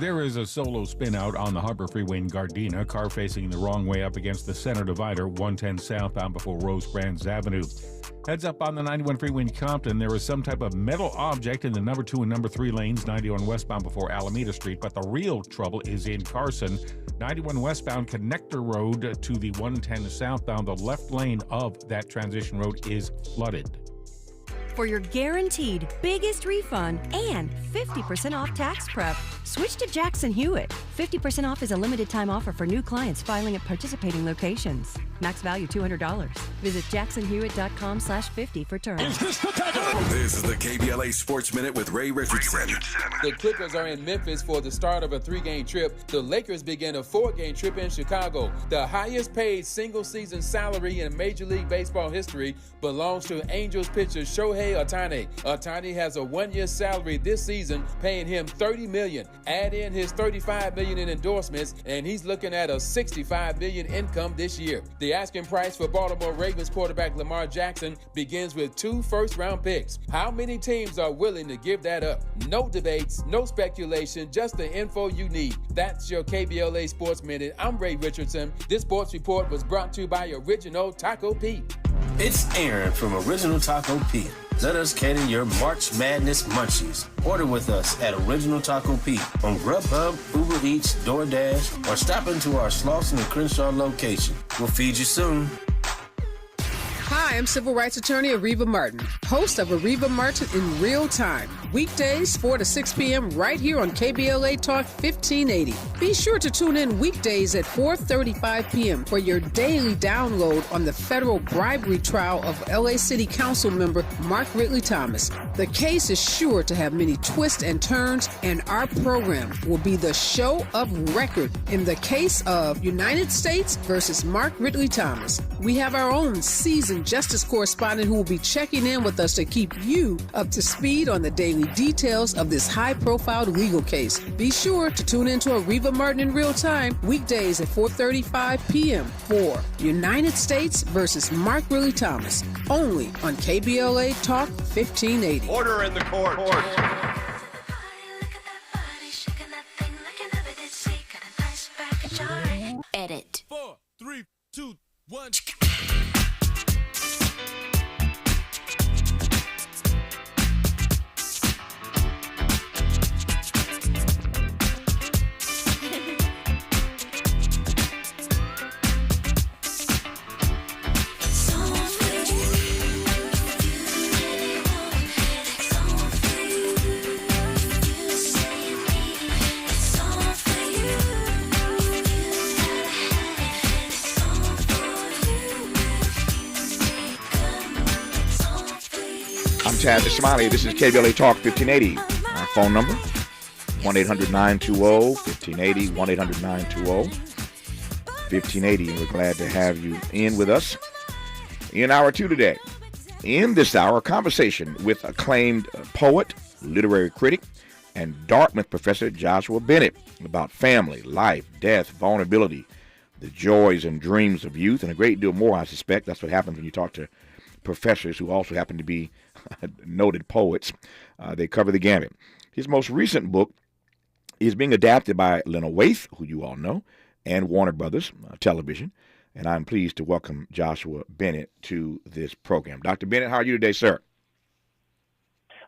There is a solo spin out on the Harbor Freeway in Gardena, car facing the wrong way up against the center divider, 110 southbound before Rose Brands Avenue. Heads up on the 91 freeway in Compton, there is some type of metal object in the number 2 and number 3 lanes, 91 westbound before Alameda Street, but the real trouble is in Carson. 91 westbound connector road to the 110 southbound, the left lane of that transition road is flooded. For your guaranteed biggest refund and 50% off tax prep, switch to Jackson Hewitt. 50% off is a limited time offer for new clients filing at participating locations. Max value $200. Visit jacksonhewitt.com/50 for terms. Is this the tackle? This is the KBLA Sports Minute with Ray Richardson. The Clippers are in Memphis for the start of a 3-game trip. The Lakers begin a 4-game trip in Chicago. The highest paid single-season salary in Major League Baseball history belongs to Angels pitcher Shohei Ohtani. Ohtani has a 1-year salary this season, paying him $30 million. Add in his $35 million in endorsements, and he's looking at a $65 million income this year. The asking price for Baltimore Ravens quarterback Lamar Jackson begins with 2 first-round picks. How many teams are willing to give that up? No debates, no speculation, just the info you need. That's your KBLA Sports Minute. I'm Ray Richardson. This sports report was brought to you by Original Taco Pete. It's Aaron from Original Taco Pete. Let us cater your March Madness munchies. Order with us at Original Taco Pete on Grubhub, Uber Eats, DoorDash, or stop into our Slauson and Crenshaw location. We'll feed you soon. Hi, I'm civil rights attorney Areva Martin, host of Areva Martin in Real Time. Weekdays, 4 to 6 p.m. right here on KBLA Talk 1580. Be sure to tune in weekdays at 4:35 p.m. for your daily download on the federal bribery trial of LA City Council member Mark Ridley Thomas. The case is sure to have many twists and turns, and our program will be the show of record in the case of United States versus Mark Ridley Thomas. We have our own seasoned justice correspondent who will be checking in with us to keep you up to speed on the daily details of this high-profile legal case. Be sure to tune in to Areva Martin in Real Time weekdays at 4:35 p.m. for United States versus Mark Ridley Thomas, only on KBLA Talk 1580. Order in the court. Edit. 4, 3, 2, 1. Tavis Smiley. This is KBLA Talk 1580. Our phone number, 1-800-920-1580, 1-800-920-1580. And we're glad to have you in with us in hour 2 today. In this hour, a conversation with acclaimed poet, literary critic, and Dartmouth professor Joshua Bennett about family, life, death, vulnerability, the joys and dreams of youth, and a great deal more, I suspect. That's what happens when you talk to professors who also happen to be noted poets. They cover the gamut. His most recent book is being adapted by Lena Waithe, who you all know, and Warner Brothers Television. And I'm pleased to welcome Joshua Bennett to this program. Dr. Bennett, how are you today, sir?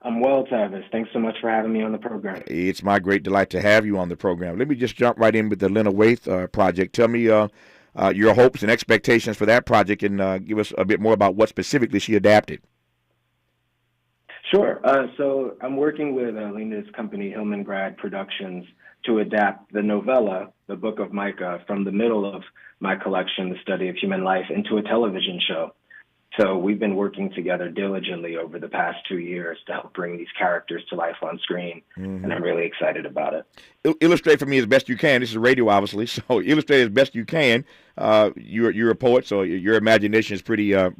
I'm well, Tavis. Thanks so much for having me on the program. It's my great delight to have you on the program. Let me just jump right in with the Lena Waithe project. Tell me your hopes and expectations for that project, and give us a bit more about what specifically she adapted. Sure. So I'm working with Lena's company, Hillman Grad Productions, to adapt the novella, The Book of Micah, from the middle of my collection, The Study of Human Life, into a television show. So we've been working together diligently over the past 2 years to help bring these characters to life on screen, and I'm really excited about it. Illustrate for me as best you can. This is radio, obviously, so illustrate as best you can. You're a poet, so your imagination is pretty good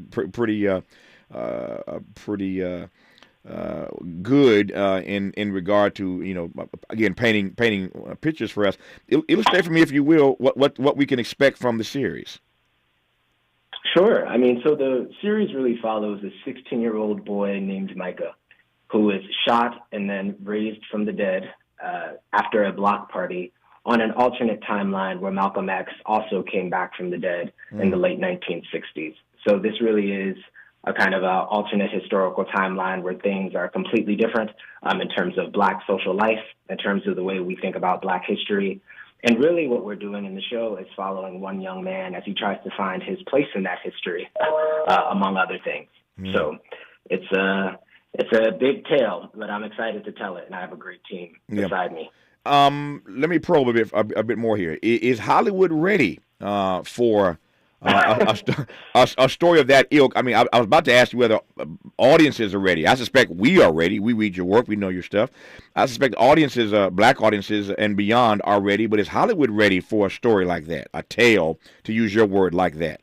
in regard to, again, painting pictures for us. Illustrate for me, if you will, what we can expect from the series. Sure. I mean, so the series really follows a 16-year-old boy named Micah, who is shot and then raised from the dead after a block party on an alternate timeline where Malcolm X also came back from the dead in the late 1960s. So this really is a kind of a alternate historical timeline where things are completely different in terms of Black social life, in terms of the way we think about Black history. And really what we're doing in the show is following one young man as he tries to find his place in that history, among other things. So it's a big tale, but I'm excited to tell it, and I have a great team beside me. Let me probe a bit more here. Is Hollywood ready for a story of that ilk? I mean, I was about to ask you whether audiences are ready. I suspect we are ready. We read your work. We know your stuff. I suspect audiences, Black audiences and beyond, are ready. But is Hollywood ready for a story like that, a tale, to use your word, like that?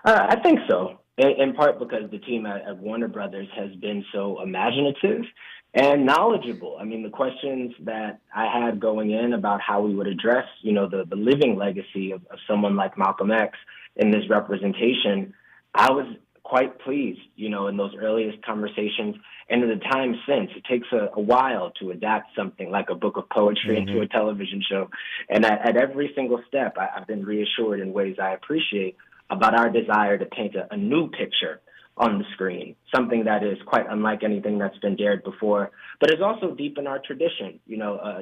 I think so, in part because the team at Warner Brothers has been so imaginative and knowledgeable. I mean, the questions that I had going in about how we would address, the living legacy of someone like Malcolm X in this representation, I was quite pleased, in those earliest conversations. And in the time since, it takes a while to adapt something like a book of poetry into a television show. And at every single step, I've been reassured in ways I appreciate about our desire to paint a new picture on the screen, something that is quite unlike anything that's been dared before, but is also deep in our tradition,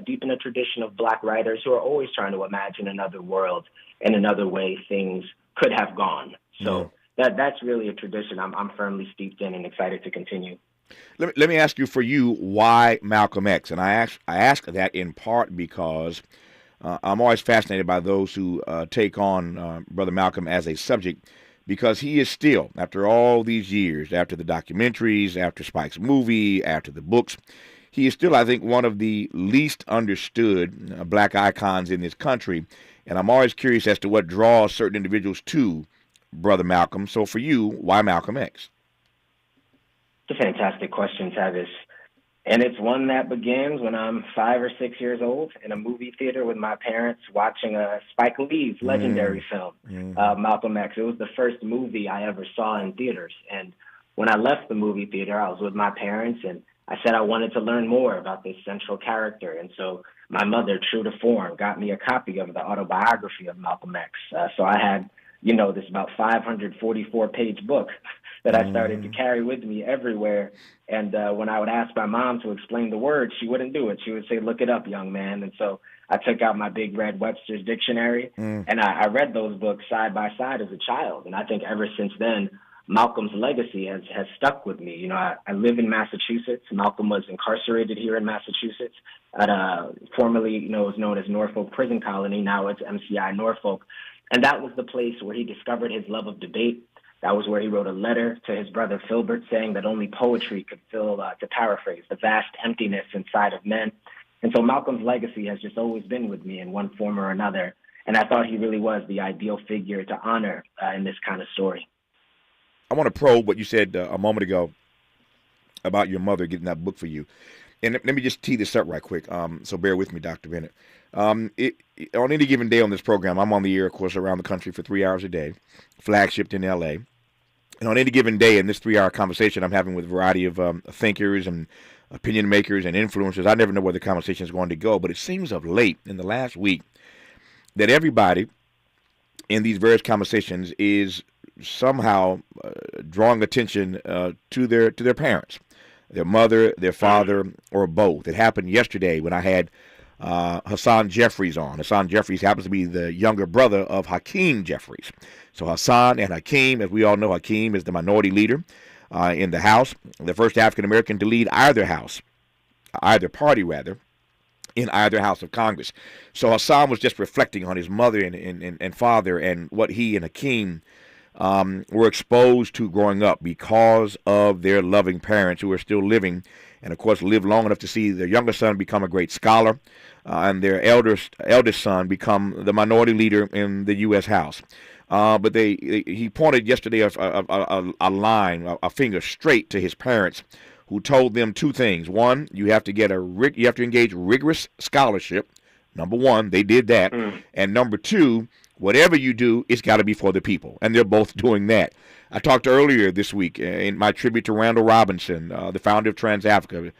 deep in a tradition of Black writers who are always trying to imagine another world and another way things could have gone. So that's really a tradition I'm firmly steeped in and excited to continue. Let me ask you, for you, why Malcolm X? And I ask that in part because I'm always fascinated by those who take on Brother Malcolm as a subject, because he is still, after all these years, after the documentaries, after Spike's movie, after the books, he is still, I think, one of the least understood Black icons in this country. And I'm always curious as to what draws certain individuals to Brother Malcolm. So for you, why Malcolm X? It's a fantastic question, Tavis. And it's one that begins when I'm 5 or 6 years old in a movie theater with my parents watching Spike Lee's legendary film, Malcolm X. It was the first movie I ever saw in theaters. And when I left the movie theater, I was with my parents, and I said I wanted to learn more about this central character. And so my mother, true to form, got me a copy of the autobiography of Malcolm X. So I had, this about 544-page book that I started to carry with me everywhere. And when I would ask my mom to explain the words, she wouldn't do it. She would say, "Look it up, young man." And so I took out my big red Webster's dictionary, and I read those books side by side as a child. And I think ever since then, Malcolm's legacy has stuck with me. I live in Massachusetts. Malcolm was incarcerated here in Massachusetts at formerly, was known as Norfolk Prison Colony. Now it's MCI Norfolk. And that was the place where he discovered his love of debate. That was where he wrote a letter to his brother Filbert saying that only poetry could fill, to paraphrase, the vast emptiness inside of men. And so Malcolm's legacy has just always been with me in one form or another. And I thought he really was the ideal figure to honor in this kind of story. I want to probe what you said a moment ago about your mother getting that book for you. And let me just tee this up right quick. So bear with me, Dr. Bennett. On any given day on this program, I'm on the air, of course, around the country for 3 hours a day, flagshipped in L.A. And on any given day in this 3-hour conversation I'm having with a variety of thinkers and opinion makers and influencers, I never know where the conversation is going to go. But it seems of late, in the last week, that everybody in these various conversations is somehow drawing attention to their parents, their mother, their father, or both. It happened yesterday when I had Hassan Jeffries on. Hassan Jeffries happens to be the younger brother of Hakeem Jeffries. So Hassan and Hakeem, as we all know, Hakeem is the minority leader in the House, the first African-American to lead either party, in either House of Congress. So Hassan was just reflecting on his mother and father and what he and Hakeem were exposed to growing up because of their loving parents who are still living, and of course lived long enough to see their younger son become a great scholar and their eldest son become the minority leader in the U.S. House. But he pointed yesterday a line, a finger straight to his parents, who told them two things. One, you have to engage rigorous scholarship. Number one, they did that. And number two, whatever you do, it's got to be for the people. And they're both doing that. I talked earlier this week in my tribute to Randall Robinson, the founder of Trans Africa,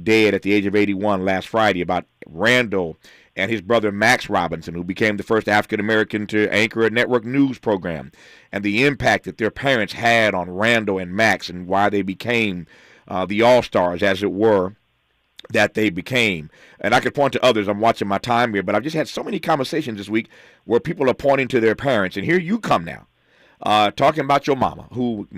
dead at the age of 81 last Friday, about Randall and his brother Max Robinson, who became the first African-American to anchor a network news program, and the impact that their parents had on Randall and Max and why they became the all-stars, as it were, that they became. And I could point to others. I'm watching my time here, but I've just had so many conversations this week where people are pointing to their parents. And here you come now, talking about your mama who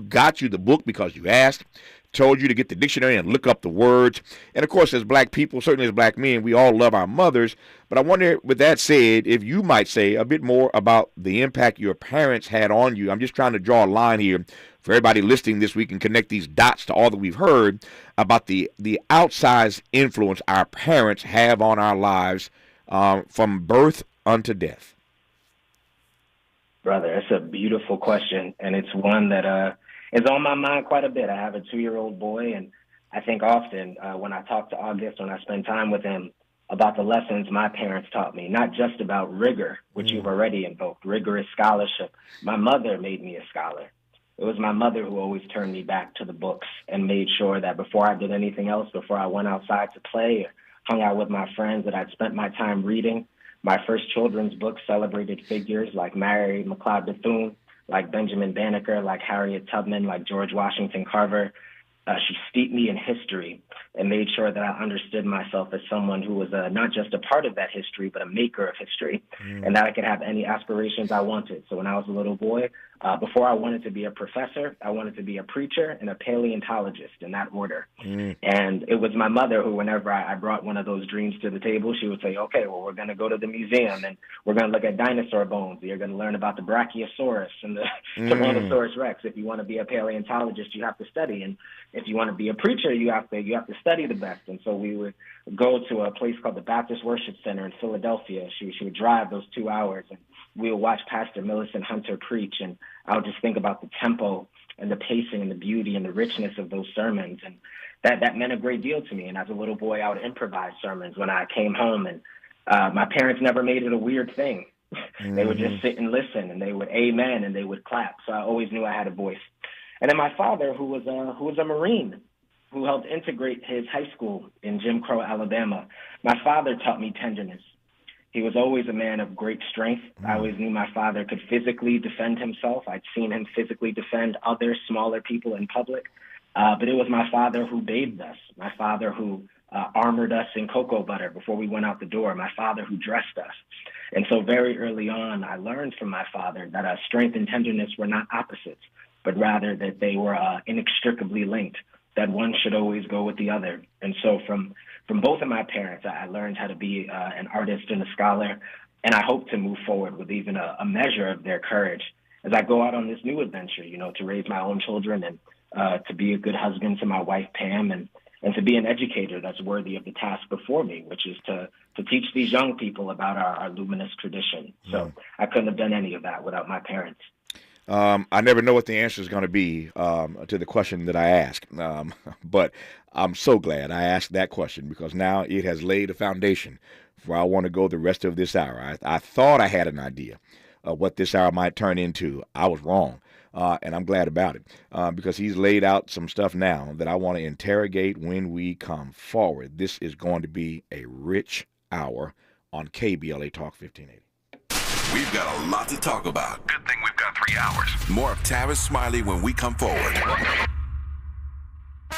got you the book because you asked, told you to get the dictionary and look up the words. And of course, as black people, certainly as black men, we all love our mothers. But I wonder, with that said, if you might say a bit more about the impact your parents had on you. I'm just trying to draw a line here for everybody listening this week and connect these dots to all that we've heard about the outsized influence our parents have on our lives from birth unto death. Brother, it's a beautiful question, and it's one that is on my mind quite a bit. I have a 2-year-old boy, and I think often when I talk to August, when I spend time with him, about the lessons my parents taught me, not just about rigor, which you've already invoked, rigorous scholarship. My mother made me a scholar. It was my mother who always turned me back to the books and made sure that before I did anything else, before I went outside to play or hung out with my friends, that I'd spent my time reading. My first children's book celebrated figures like Mary McLeod Bethune, like Benjamin Banneker, like Harriet Tubman, like George Washington Carver. She steeped me in history and made sure that I understood myself as someone who was not just a part of that history, but a maker of history, and that I could have any aspirations I wanted. So when I was a little boy, before I wanted to be a professor, I wanted to be a preacher and a paleontologist, in that order. And it was my mother who, whenever I brought one of those dreams to the table, she would say, okay, well, we're going to go to the museum and we're going to look at dinosaur bones. You're going to learn about the Brachiosaurus and the Tyrannosaurus Rex. If you want to be a paleontologist, you have to study. And if you want to be a preacher, you have to study the best. And so we would go to a place called the Baptist Worship Center in Philadelphia. She would drive those 2 hours, and we would watch Pastor Millicent Hunter preach. And I would just think about the tempo and the pacing and the beauty and the richness of those sermons. And that meant a great deal to me. And as a little boy, I would improvise sermons when I came home. And my parents never made it a weird thing. They would just sit and listen, and they would amen, and they would clap. So I always knew I had a voice. And then my father, who was a Marine, who helped integrate his high school in Jim Crow, Alabama. My father taught me tenderness. He was always a man of great strength. I always knew my father could physically defend himself. I'd seen him physically defend other smaller people in public. But it was my father who bathed us, my father who armored us in cocoa butter before we went out the door, my father who dressed us. And so very early on, I learned from my father that strength and tenderness were not opposites, but rather that they were inextricably linked, that one should always go with the other. And so from both of my parents, I learned how to be an artist and a scholar, and I hope to move forward with even a measure of their courage as I go out on this new adventure, to raise my own children and to be a good husband to my wife, Pam, and to be an educator that's worthy of the task before me, which is to teach these young people about our luminous tradition. So I couldn't have done any of that without my parents. I never know what the answer is going to be to the question that I ask, but I'm so glad I asked that question because now it has laid a foundation for I want to go the rest of this hour. I thought I had an idea of what this hour might turn into. I was wrong, and I'm glad about it because he's laid out some stuff now that I want to interrogate when we come forward. This is going to be a rich hour on KBLA Talk 1580. We've got a lot to talk about. Good thing we've got 3 hours. More of Tavis Smiley when we come forward.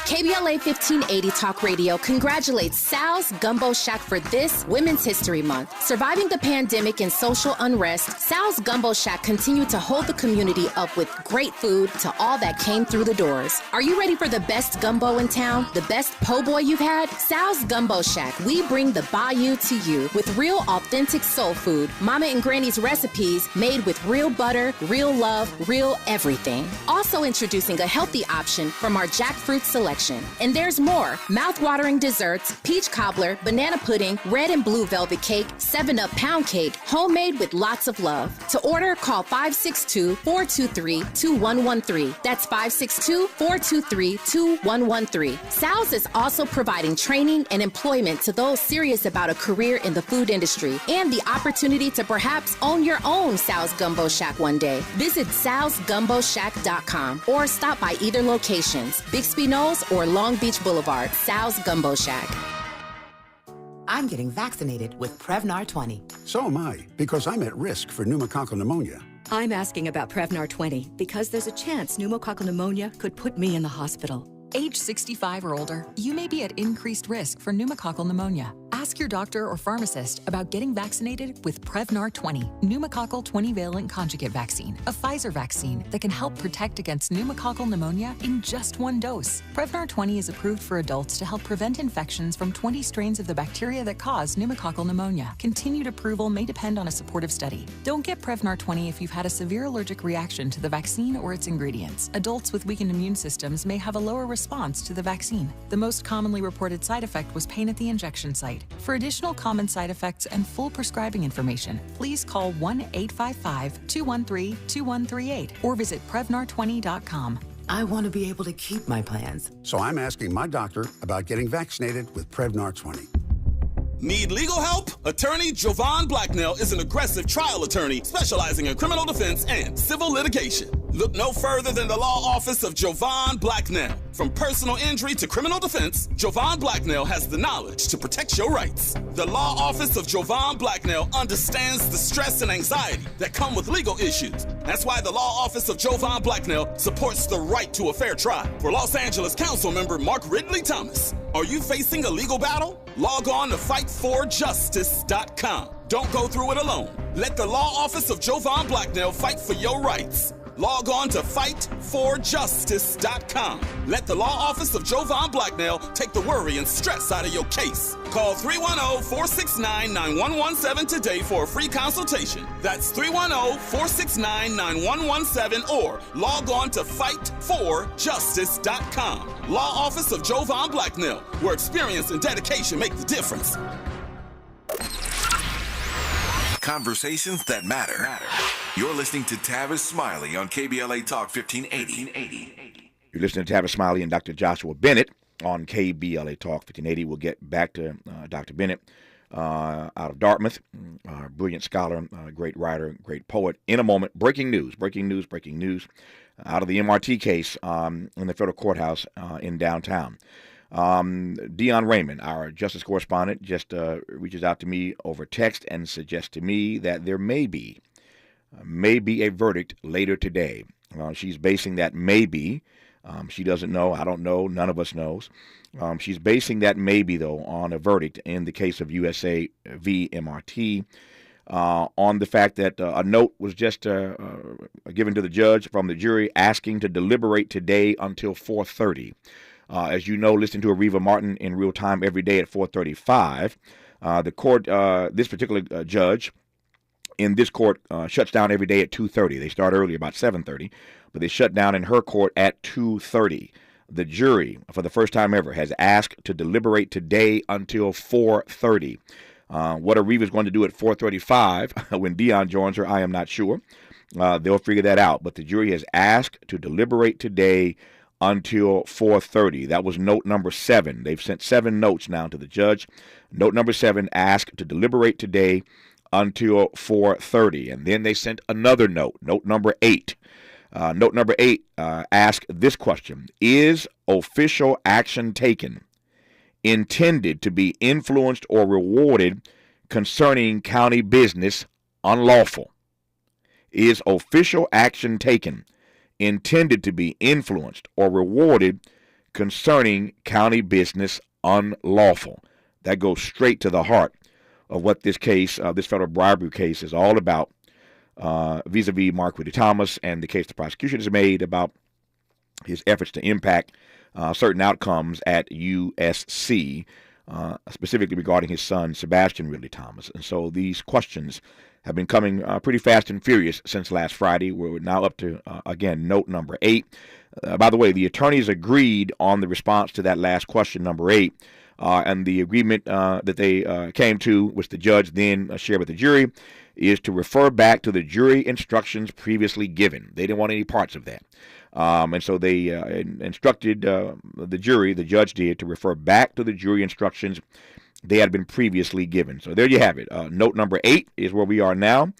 KBLA 1580 Talk Radio congratulates Sal's Gumbo Shack for this Women's History Month. Surviving the pandemic and social unrest, Sal's Gumbo Shack continued to hold the community up with great food to all that came through the doors. Are you ready for the best gumbo in town? The best po' boy you've had? Sal's Gumbo Shack. We bring the bayou to you with real authentic soul food. Mama and Granny's recipes made with real butter, real love, real everything. Also introducing a healthy option from our jackfruit selection. And there's more. Mouth-watering desserts, peach cobbler, banana pudding, red and blue velvet cake, 7-Up pound cake, homemade with lots of love. To order, call 562-423-2113. That's 562-423-2113. Sal's is also providing training and employment to those serious about a career in the food industry and the opportunity to perhaps own your own Sal's Gumbo Shack one day. Visit salsgumboshack.com or stop by either locations, Bixby Knolls or Long Beach Boulevard. Sal's Gumbo Shack. I'm getting vaccinated with Prevnar 20. So am I, because I'm at risk for pneumococcal pneumonia. I'm asking about Prevnar 20 because there's a chance pneumococcal pneumonia could put me in the hospital. Age 65 or older, you may be at increased risk for pneumococcal pneumonia. Ask your doctor or pharmacist about getting vaccinated with Prevnar 20, pneumococcal 20-valent conjugate vaccine, a Pfizer vaccine that can help protect against pneumococcal pneumonia in just one dose. Prevnar 20 is approved for adults to help prevent infections from 20 strains of the bacteria that cause pneumococcal pneumonia. Continued approval may depend on a supportive study. Don't get Prevnar 20 if you've had a severe allergic reaction to the vaccine or its ingredients. Adults with weakened immune systems may have a lower response to the vaccine. The most commonly reported side effect was pain at the injection site. For additional common side effects and full prescribing information, please call 1-855-213-2138 or visit Prevnar20.com. I want to be able to keep my plans. So I'm asking my doctor about getting vaccinated with Prevnar 20. Need legal help? Attorney Jovan Blacknell is an aggressive trial attorney specializing in criminal defense and civil litigation. Look no further than the law office of Jovan Blacknell. From personal injury to criminal defense, Jovan Blacknell has the knowledge to protect your rights. The law office of Jovan Blacknell understands the stress and anxiety that come with legal issues. That's why the law office of Jovan Blacknell supports the right to a fair trial. For Los Angeles Council member Mark Ridley Thomas, are you facing a legal battle? Log on to fightforjustice.com. Don't go through it alone. Let the law office of Jovan Blacknell fight for your rights. Log on to fightforjustice.com. Let the law office of Jovan Blacknell take the worry and stress out of your case. Call 310-469-9117 today for a free consultation. That's 310-469-9117 or log on to fightforjustice.com. Law office of Jovan Blacknell, where experience and dedication make the difference. Conversations that matter. You're listening to Tavis Smiley on KBLA Talk 1580. You're listening to Tavis Smiley and Dr. Joshua Bennett on KBLA Talk 1580. We'll get back to Dr. Bennett out of Dartmouth, brilliant scholar, great writer, great poet. In a moment, breaking news out of the MRT case in the federal courthouse in downtown. Dion Raymond, our justice correspondent, just reaches out to me over text and suggests to me that there may be a verdict later today. She's basing that maybe. She doesn't know. I don't know. None of us knows. She's basing that maybe, though, on a verdict in the case of USA v. MRT, on the fact that a note was just given to the judge from the jury asking to deliberate today until 4:30. As you know, listen to Ariva Martin in real time every day at 4:35. The court, this particular judge in this court, shuts down every day at 2:30. They start early, about 7:30, but they shut down in her court at 2:30. The jury, for the first time ever, has asked to deliberate today until 4:30. What Ariva is going to do at 4:35 when Dion joins her, I am not sure. They'll figure that out. But the jury has asked to deliberate today until 4:30. That was note number 7. They've sent 7 notes now to the judge. Note number 7 asked to deliberate today until 4:30. And then they sent another note, note number 8. Note number 8 asked this question: is official action taken intended to be influenced or rewarded concerning county business unlawful? Is official action taken intended to be influenced or rewarded concerning county business unlawful? That goes straight to the heart of what this case, this federal bribery case, is all about, vis-a-vis Mark Ridley Thomas and the case the prosecution has made about his efforts to impact certain outcomes at USC, specifically regarding his son, Sebastian Ridley Thomas. And so these questions have been coming pretty fast and furious since last Friday. We're now up to, again, note number 8. By the way, the attorneys agreed on the response to that last question, number 8, and the agreement that they came to, which the judge then shared with the jury, is to refer back to the jury instructions previously given. They didn't want any parts of that. And so they instructed the jury, the judge did, to refer back to the jury instructions they had been previously given. So there you have it. Note number 8 is where we are now.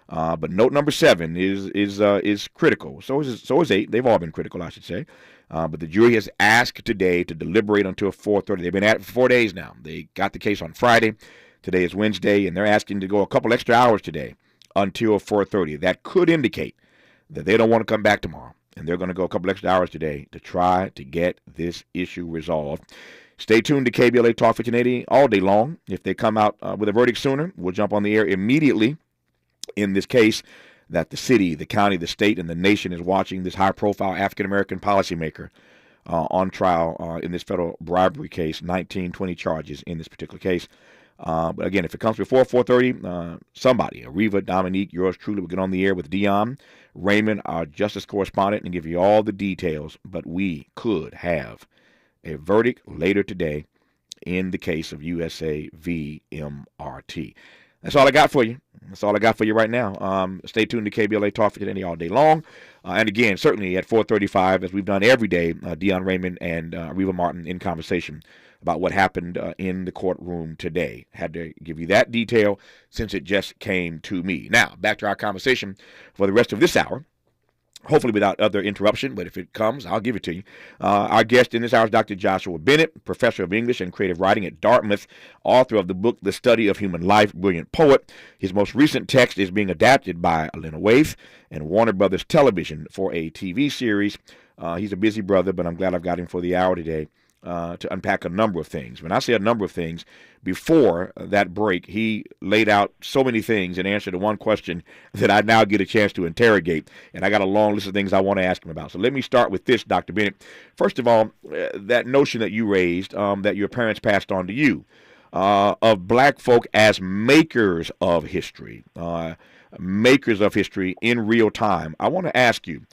But note number 7 is critical. So is 8. They've all been critical, I should say. But the jury has asked today to deliberate until 4:30. They've been at it for 4 days now. They got the case on Friday. Today is Wednesday, and they're asking to go a couple extra hours today until 4:30. That could indicate that they don't want to come back tomorrow, and they're going to go a couple extra hours today to try to get this issue resolved. Stay tuned to KBLA Talk 1580 all day long. If they come out with a verdict sooner, we'll jump on the air immediately in this case that the city, the county, the state, and the nation is watching this high-profile African-American policymaker on trial in this federal bribery case, 1920 charges in this particular case. But again, if it comes before 4:30, somebody, Ariva, Dominique, yours truly, will get on the air with Dion Raymond, our justice correspondent, and give you all the details. But we could have a verdict later today in the case of USA v. MRT. That's all I got for you. That's all I got for you right now. Stay tuned to KBLA Talk for today all day long. And again, certainly at 4:35, as we've done every day, Dion Raymond and Reva Martin in conversation about what happened in the courtroom today. Had to give you that detail since it just came to me. Now, back to our conversation for the rest of this hour. Hopefully without other interruption, but if it comes, I'll give it to you. Our guest in this hour is Dr. Joshua Bennett, professor of English and creative writing at Dartmouth, author of the book, The Study of Human Life, brilliant poet. His most recent text is being adapted by Lena Waithe and Warner Brothers Television for a TV series. He's a busy brother, but I'm glad I've got him for the hour today to unpack a number of things. When I say a number of things, before that break, he laid out so many things in answer to one question that I now get a chance to interrogate. And I got a long list of things I want to ask him about. So let me start with this, Dr. Bennett. First of all, that notion that you raised, that your parents passed on to you, of black folk as makers of history in real time. I want to ask you,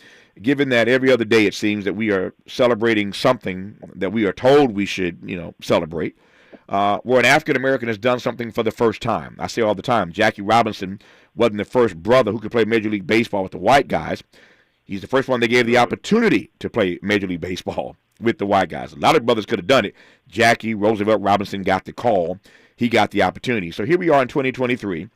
given that every other day it seems that we are celebrating something that we are told we should, celebrate, where an African American has done something for the first time. I say all the time, Jackie Robinson wasn't the first brother who could play Major League Baseball with the white guys. He's the first one they gave the opportunity to play Major League Baseball with the white guys. A lot of brothers could have done it. Jackie Roosevelt Robinson got the call. He got the opportunity. So here we are in 2023.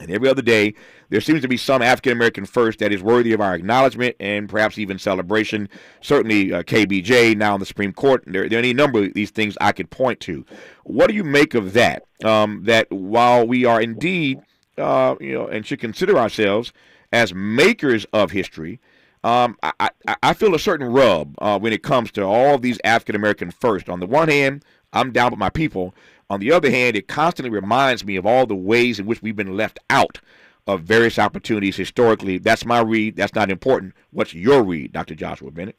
And every other day, there seems to be some African-American first that is worthy of our acknowledgement and perhaps even celebration. Certainly KBJ, now in the Supreme Court. There are any number of these things I could point to. What do you make of that? That while we are indeed, and should consider ourselves as makers of history, I feel a certain rub when it comes to all of these African-American first. On the one hand, I'm down with my people. On the other hand, it constantly reminds me of all the ways in which we've been left out of various opportunities historically. That's my read. That's not important. What's your read, Dr. Joshua Bennett?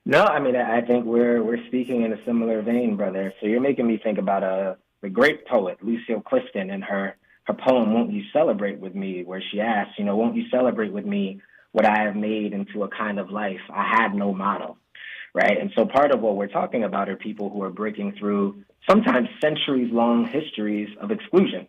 No, I mean, I think we're speaking in a similar vein, brother. So you're making me think about the great poet, Lucille Clifton, and her poem, Won't You Celebrate With Me, where she asks, won't you celebrate with me what I have made into a kind of life I had no model. Right. And so part of what we're talking about are people who are breaking through sometimes centuries-long histories of exclusion,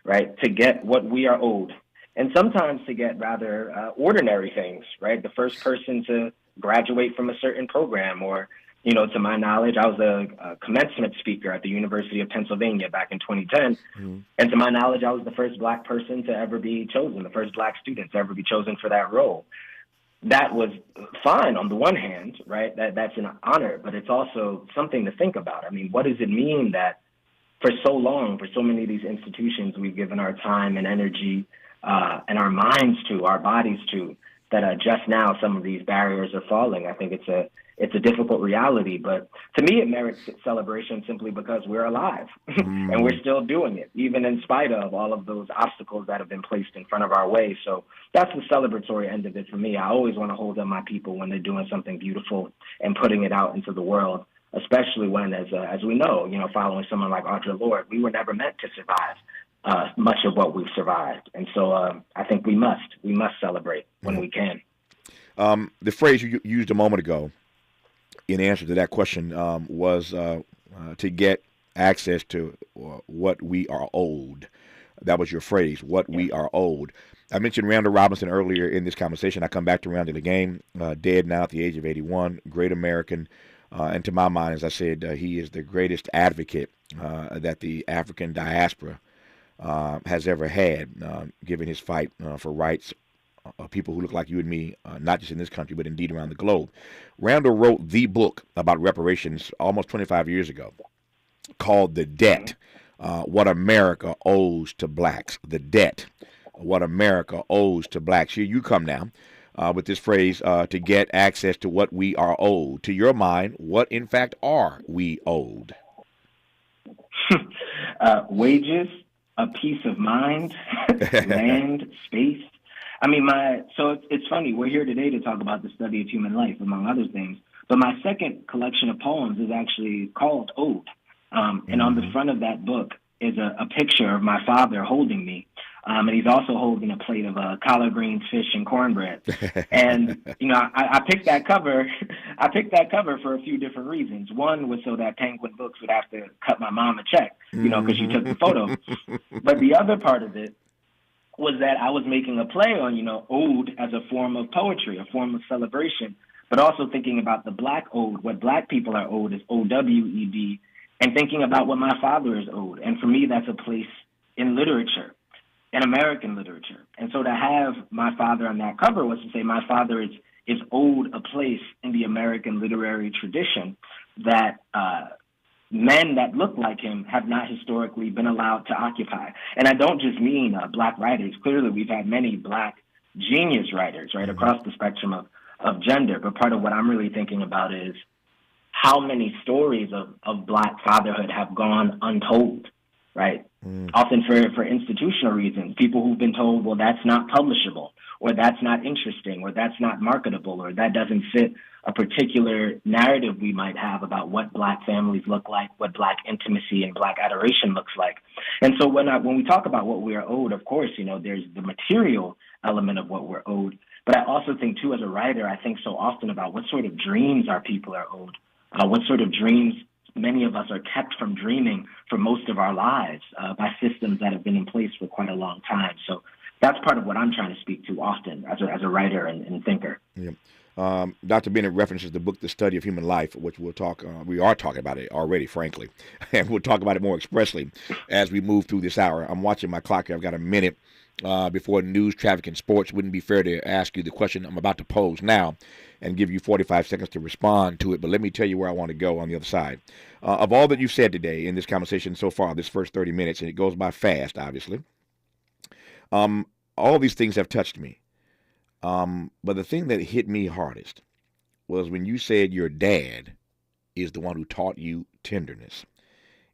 right, to get what we are owed, and sometimes to get rather ordinary things, right? The first person to graduate from a certain program, or, to my knowledge, I was a commencement speaker at the University of Pennsylvania back in 2010. And to my knowledge, I was the first black person to ever be chosen, the first black student to ever be chosen for that role. That was fine on the one hand, right? That's an honor, but it's also something to think about. I mean, what does it mean that for so long, for so many of these institutions, we've given our time and energy and our minds to, our bodies to, that just now some of these barriers are falling? I think it's a difficult reality, but to me it merits celebration simply because we're alive and we're still doing it, even in spite of all of those obstacles that have been placed in front of our way. So that's the celebratory end of it for me. I always want to hold up my people when they're doing something beautiful and putting it out into the world, especially when, as we know, following someone like Audre Lorde, we were never meant to survive much of what we've survived. And so I think we must celebrate when we can. The phrase you used a moment ago in answer to that question was to get access to what we are owed. That was your phrase, what we are owed. I mentioned Randall Robinson earlier in this conversation. I come back to Randall again, dead now at the age of 81, great American. And to my mind, as I said, he is the greatest advocate that the African diaspora has ever had, given his fight for rights of people who look like you and me, not just in this country, but indeed around the globe. Randall wrote the book about reparations almost 25 years ago called The Debt, What America Owes to Blacks. The Debt, What America Owes to Blacks. Here you come now with this phrase, to get access to what we are owed. To your mind, what in fact are we owed? Wages, a peace of mind, land, space. I mean, so it's funny. We're here today to talk about the study of human life, among other things. But my second collection of poems is actually called Ode. And on the front of that book is a picture of my father holding me. And he's also holding a plate of collard greens, fish, and cornbread. And, you know, I picked that cover. I picked that cover for a few different reasons. One was so that Penguin Books would have to cut my mom a check, you know, because she took the photo. But the other part of it was that I was making a play on, you know, ode as a form of poetry, a form of celebration, but also thinking about the Black ode. What Black people are owed is O-W-E-D, and thinking about what my father is owed. And for me, that's a place in literature, in American literature. And so to have my father on that cover was to say my father is owed a place in the American literary tradition that men that look like him have not historically been allowed to occupy. And I don't just mean Black writers. Clearly, we've had many Black genius writers, right, across the spectrum of gender. But part of what I'm really thinking about is how many stories of Black fatherhood have gone untold, right? Often for institutional reasons, people who've been told, well, that's not publishable, or that's not interesting, or that's not marketable, or that doesn't fit a particular narrative we might have about what Black families look like, what Black intimacy and Black adoration looks like. And so when we talk about what we are owed, of course, you know, there's the material element of what we're owed. But I also think, too, as a writer, I think so often about what sort of dreams our people are owed, what sort of dreams many of us are kept from dreaming for most of our lives by systems that have been in place for quite a long time. So that's part of what I'm trying to speak to often as a writer and thinker. Yeah. Dr. Bennett references the book, The Study of Human Life, which we are talking about it already, frankly, and we'll talk about it more expressly as we move through this hour. I'm watching my clock here. I've got a minute before news, traffic, and sports. Wouldn't be fair to ask you the question I'm about to pose now and give you 45 seconds to respond to it, but let me tell you where I want to go on the other side. Of all that you've said today in this conversation so far, this first 30 minutes, and it goes by fast, obviously, all these things have touched me. But the thing that hit me hardest was when you said your dad is the one who taught you tenderness.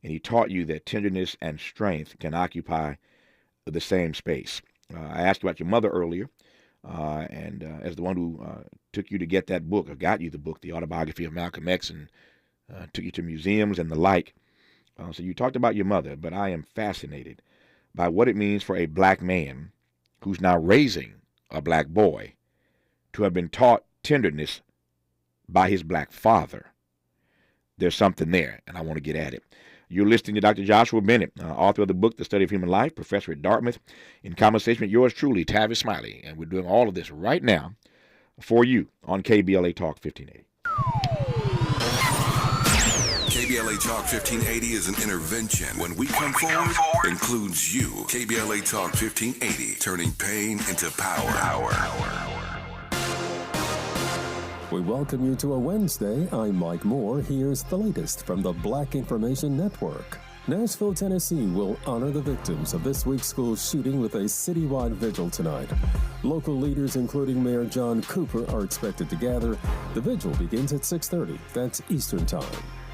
And he taught you that tenderness and strength can occupy the same space. I asked about your mother earlier, and as the one who took you to get that book, or got you the book, The Autobiography of Malcolm X, and took you to museums and the like. So you talked about your mother, but I am fascinated by what it means for a Black man who's now raising a Black boy to have been taught tenderness by his Black father. There's something there, and I want to get at it. You're listening to Dr. Joshua Bennett, author of the book, The Study of Human Life, professor at Dartmouth, in conversation with yours truly, Tavis Smiley. And we're doing all of this right now for you on KBLA Talk 1580. KBLA Talk 1580 is an intervention. When we come forward, includes you. KBLA Talk 1580, turning pain into power. We welcome you to a Wednesday. I'm Mike Moore. Here's the latest from the Black Information Network. Nashville, Tennessee will honor the victims of this week's school shooting with a citywide vigil tonight. Local leaders, including Mayor John Cooper, are expected to gather. The vigil begins at 6:30. That's Eastern Time.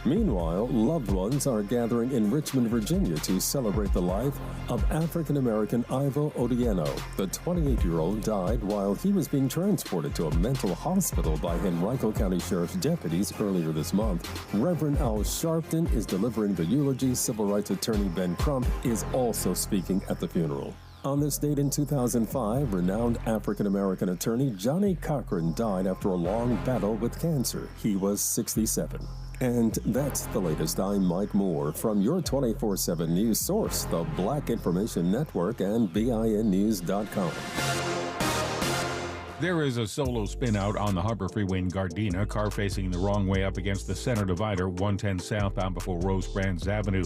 Meanwhile, loved ones are gathering in Richmond, Virginia to celebrate the life of African-American Ivo Odieno. The 28-year-old died while he was being transported to a mental hospital by Henrico County Sheriff's deputies earlier this month. Reverend Al Sharpton is delivering the eulogy. Civil rights attorney Ben Crump is also speaking at the funeral. On this date in 2005, renowned African-American attorney Johnny Cochran died after a long battle with cancer. He was 67. And that's the latest. I'm Mike Moore from your 24/7 news source, the Black Information Network and BINnews.com. There is a solo spin out on the Harbor Freeway in Gardena, car facing the wrong way up against the center divider, 110 southbound before Rose Brands Avenue.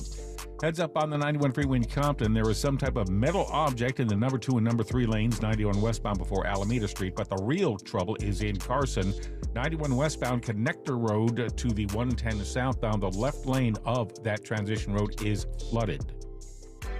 Heads up on the 91 freeway in Compton, there is some type of metal object in the number 2 and number 3 lanes, 91 westbound before Alameda Street, but the real trouble is in Carson. 91 westbound connector road to the 110 southbound, the left lane of that transition road is flooded.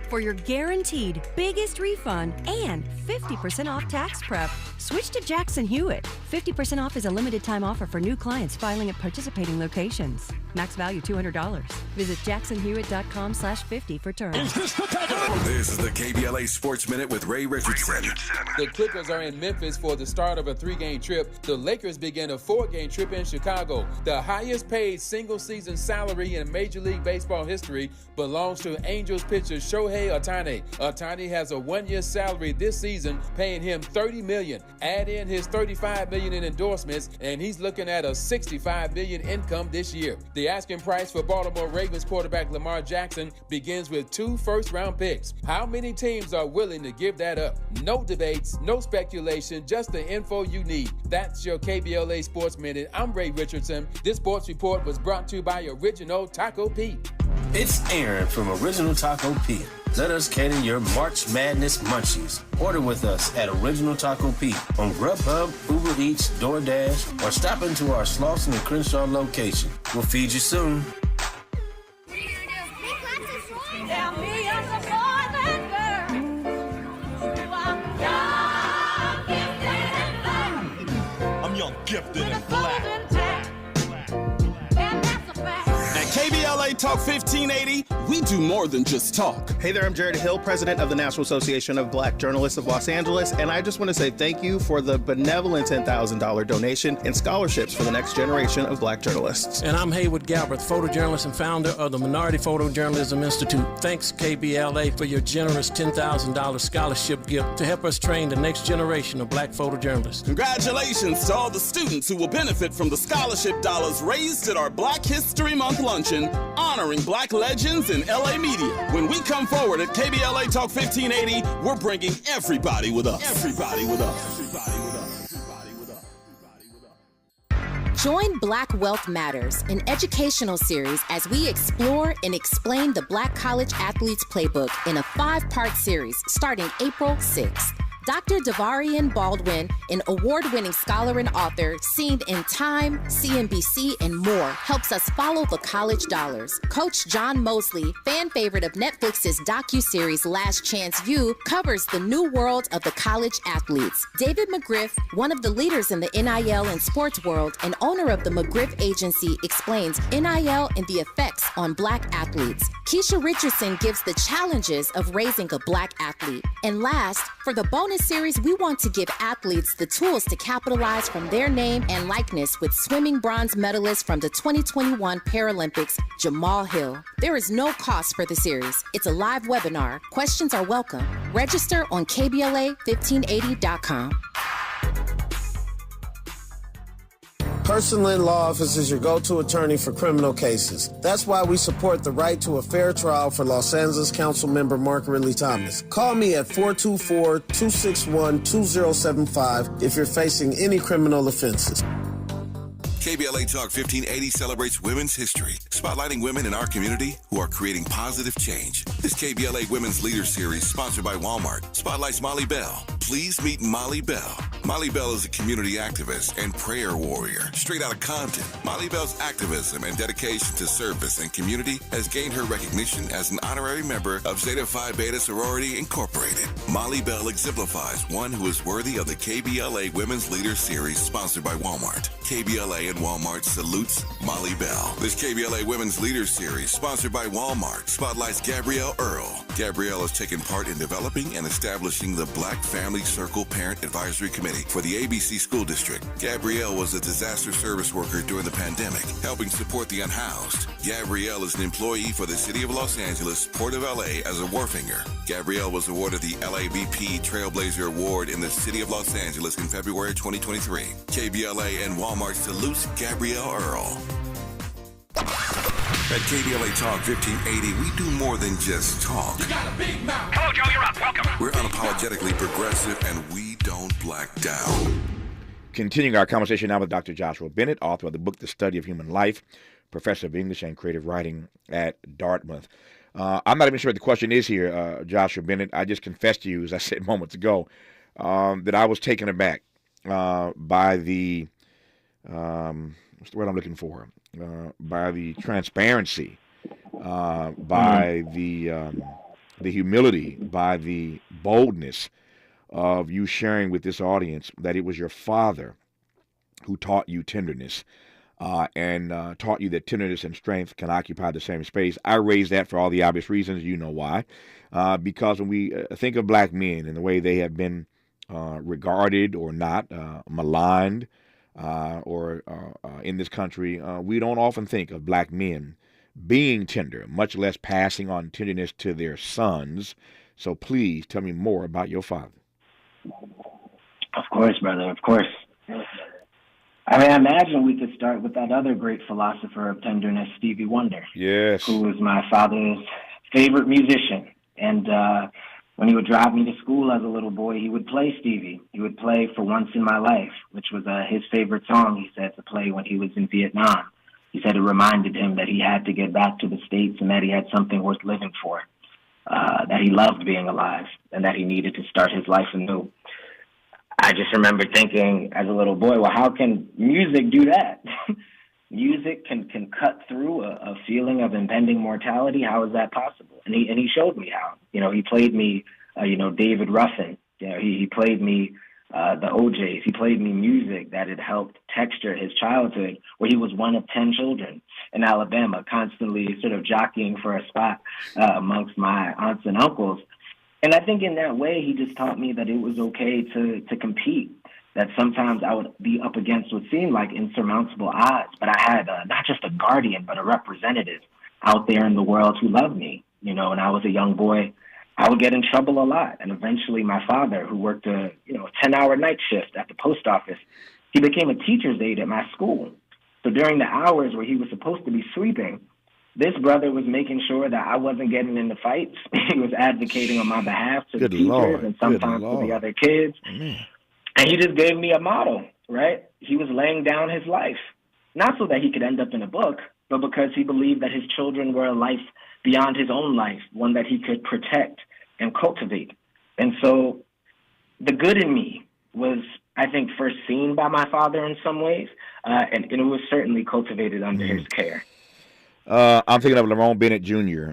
For your guaranteed biggest refund and 50% off tax prep, switch to Jackson Hewitt. 50% off is a limited time offer for new clients filing at participating locations. Max value $200. Visit jacksonhewitt.com/50 for terms. This is the KBLA Sports Minute with Ray Richardson. The Clippers are in Memphis for the start of a 3-game trip. The Lakers begin a 4-game trip in Chicago. The highest paid single-season salary in Major League Baseball history belongs to Angels pitcher Shohei Ohtani. Ohtani has a 1-year salary this season, paying him $30 million. Add in his $35 million in endorsements, and he's looking at a $65 million income this year. The asking price for Baltimore Ravens quarterback Lamar Jackson begins with 2 first-round picks. How many teams are willing to give that up? No debates, no speculation, just the info you need. That's your KBLA Sports Minute. I'm Ray Richardson. This sports report was brought to you by Original Taco Pete. It's Aaron from Original Taco Pete. Let us cater your March Madness munchies. Order with us at Original Taco Pete on Grubhub, Uber Eats, DoorDash, or stop into our Slauson and Crenshaw location. We'll feed you soon. I'm young, gifted, and black. KBLA Talk 1580, we do more than just talk. Hey there, I'm Jared Hill, president of the National Association of Black Journalists of Los Angeles, and I just want to say thank you for the benevolent $10,000 donation and scholarships for the next generation of black journalists. And I'm Haywood Galbraith, photojournalist and founder of the Minority Photojournalism Institute. Thanks, KBLA, for your generous $10,000 scholarship gift to help us train the next generation of black photojournalists. Congratulations to all the students who will benefit from the scholarship dollars raised at our Black History Month luncheon honoring black legends in LA media. When we come forward at KBLA Talk 1580, we're bringing everybody with us. Everybody with us. Everybody with us. Everybody with us. Everybody with us. Join Black Wealth Matters, an educational series as we explore and explain the Black College Athletes Playbook in a 5-part series starting April 6th. Dr. Davarian Baldwin, an award-winning scholar and author, seen in Time, CNBC, and more, helps us follow the college dollars. Coach John Mosley, fan favorite of Netflix's docuseries Last Chance U, covers the new world of the college athletes. David McGriff, one of the leaders in the NIL and sports world and owner of the McGriff Agency, explains NIL and the effects on black athletes. Keisha Richardson gives the challenges of raising a black athlete. And last, for the bonus series, we want to give athletes the tools to capitalize from their name and likeness with swimming bronze medalist from the 2021 Paralympics, Jamal Hill. There is no cost for the series. It's a live webinar. Questions are welcome. Register on KBLA1580.com. Personal Law Office is your go-to attorney for criminal cases. That's why we support the right to a fair trial for Los Angeles Council Member Mark Ridley Thomas. Call me at 424-261-2075 if you're facing any criminal offenses. KBLA Talk 1580 celebrates women's history, spotlighting women in our community who are creating positive change. This KBLA Women's Leader Series, sponsored by Walmart, spotlights Molly Bell. Please meet Molly Bell. Molly Bell is a community activist and prayer warrior. Straight out of Compton, Molly Bell's activism and dedication to service and community has gained her recognition as an honorary member of Zeta Phi Beta Sorority Incorporated. Molly Bell exemplifies one who is worthy of the KBLA Women's Leader Series, sponsored by Walmart. KBLA and Walmart salutes Molly Bell. This KBLA Women's Leader Series, sponsored by Walmart, spotlights Gabrielle Earl. Gabrielle has taken part in developing and establishing the Black Family Circle Parent Advisory Committee for the ABC School District. Gabrielle was a disaster service worker during the pandemic, helping support the unhoused. Gabrielle is an employee for the City of Los Angeles, Port of LA as a wharfinger. Gabrielle was awarded the LABP Trailblazer Award in the City of Los Angeles in February 2023. KBLA and Walmart salutes Gabrielle Earl. At KBLA Talk 1580, we do more than just talk. You got a big mouth. Hello, Joe, you're up. Welcome. We're unapologetically progressive, and we don't black down. Continuing our conversation now with Dr. Joshua Bennett, author of the book, The Study of Human Life, professor of English and creative writing at Dartmouth. I'm not even sure what the question is here, Joshua Bennett. I just confessed to you, as I said moments ago, that I was taken aback by the, what's the word I'm looking for? By the transparency, by the humility, by the boldness of you sharing with this audience that it was your father who taught you tenderness and taught you that tenderness and strength can occupy the same space. I raise that for all the obvious reasons. You know why. Because when we think of black men and the way they have been regarded or not, maligned, or in this country, we don't often think of black men being tender, much less passing on tenderness to their sons. So please tell me more about your father. Of course, brother, of course. I mean, I imagine we could start with that other great philosopher of tenderness, Stevie Wonder. Yes. Who was my father's favorite musician. And when he would drive me to school as a little boy, he would play Stevie. He would play For Once in My Life, which was his favorite song, he said, to play when he was in Vietnam. He said it reminded him that he had to get back to the States and that he had something worth living for, that he loved being alive, and that he needed to start his life anew. I just remember thinking as a little boy, well, how can music do that? Music can cut through a feeling of impending mortality. How is that possible? And he showed me how. He played me, David Ruffin. He played me the OJs. He played me music that had helped texture his childhood, where he was one of 10 children in Alabama, constantly sort of jockeying for a spot amongst my aunts and uncles. And I think in that way, he just taught me that it was okay to compete, that sometimes I would be up against what seemed like insurmountable odds, but I had not just a guardian, but a representative out there in the world who loved me. When I was a young boy, I would get in trouble a lot. And eventually my father, who worked a 10-hour night shift at the post office, he became a teacher's aide at my school. So during the hours where he was supposed to be sleeping, this brother was making sure that I wasn't getting into fights. He was advocating on my behalf to the teachers and sometimes to the other kids. And he just gave me a model, right? He was laying down his life, not so that he could end up in a book, but because he believed that his children were a life beyond his own life, one that he could protect and cultivate. And so the good in me was, I think, first seen by my father in some ways, and it was certainly cultivated under his care. I'm thinking of Lerone Bennett Jr.,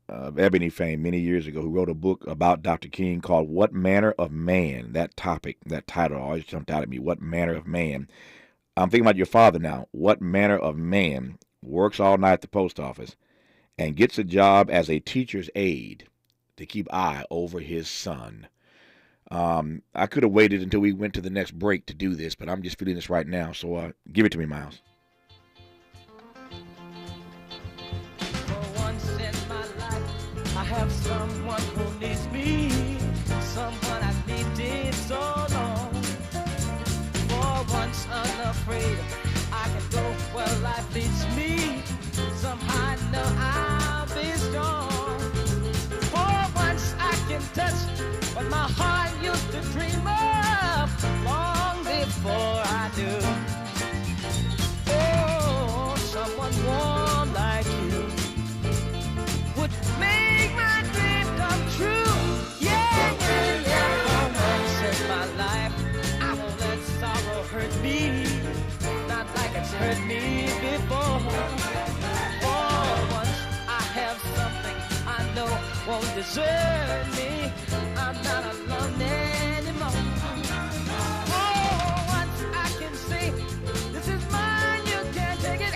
of Ebony fame many years ago, who wrote a book about Dr. King called What Manner of Man? That topic, that title always jumped out at me, What Manner of Man? I'm thinking about your father now. What manner of man works all night at the post office and gets a job as a teacher's aide to keep eye over his son? I could have waited until we went to the next break to do this, but I'm just feeling this right now, so give it to me, Miles. I have someone who needs me, someone I've needed so long. For once unafraid, I can go where life leads me. Somehow I know I'll be strong. For once I can touch what my heart used to dream of long before I knew. Oh, someone warm like you would make my dream come true. Yeah, yeah, yeah. For once in my life, I won't let sorrow hurt me, not like it's hurt me before. For once I have something I know won't desert me. I'm not alone anymore. For once I can say, this is mine, you can't take it.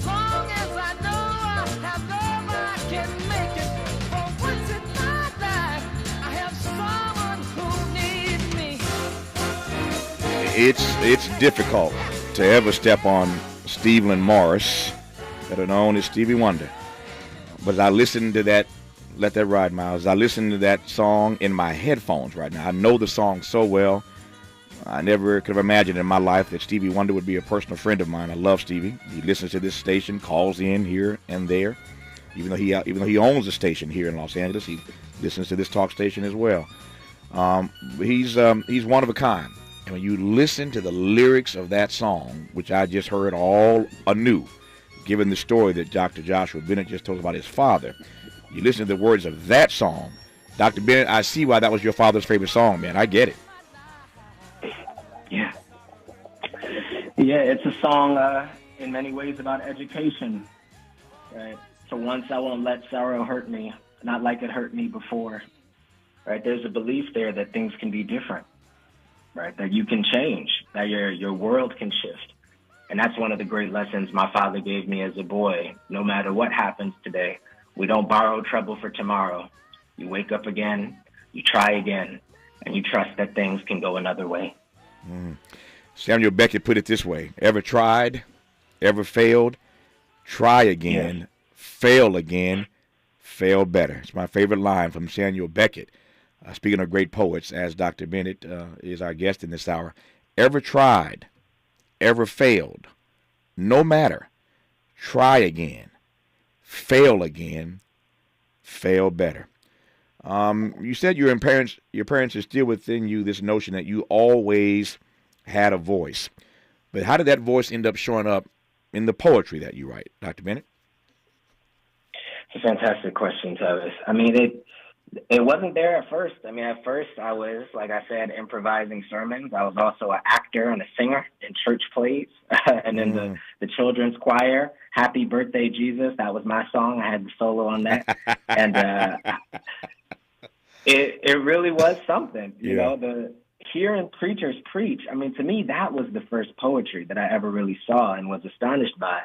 Long as I know I have love, I can make it. For once in my life, I have someone who needs me. It's difficult to ever step on Stevland Morris, better known as Stevie Wonder. But as I listen to that, let that ride, Miles. As I listen to that song in my headphones right now, I know the song so well. I never could have imagined in my life that Stevie Wonder would be a personal friend of mine. I love Stevie. He listens to this station, calls in here and there. Even though he owns a station here in Los Angeles, he listens to this talk station as well. He's one of a kind. And when you listen to the lyrics of that song, which I just heard all anew, given the story that Dr. Joshua Bennett just told about his father, you listen to the words of that song, Dr. Bennett, I see why that was your father's favorite song, man. I get it. Yeah. Yeah, it's a song in many ways about education. Right? For once, I won't let sorrow hurt me, not like it hurt me before. Right? There's a belief there that things can be different. Right? That you can change, that your world can shift. And that's one of the great lessons my father gave me as a boy. No matter what happens today, we don't borrow trouble for tomorrow. You wake up again, you try again, and you trust that things can go another way. Samuel Beckett put it this way: ever tried, ever failed, try again, fail again, fail better. It's my favorite line from Samuel Beckett. Speaking of great poets, as Dr. Bennett is our guest in this hour, ever tried, ever failed, no matter, try again, fail again, fail better. You said your parents instilled within you this notion that you always had a voice. But how did that voice end up showing up in the poetry that you write, Dr. Bennett? It's a fantastic question, Tavis. I mean, it wasn't there at first. I mean, at first I was, like I said, improvising sermons. I was also an actor and a singer in church plays and in the children's choir. Happy Birthday, Jesus. That was my song. I had the solo on that. And it really was something, you know, hearing preachers preach. I mean, to me, that was the first poetry that I ever really saw and was astonished by.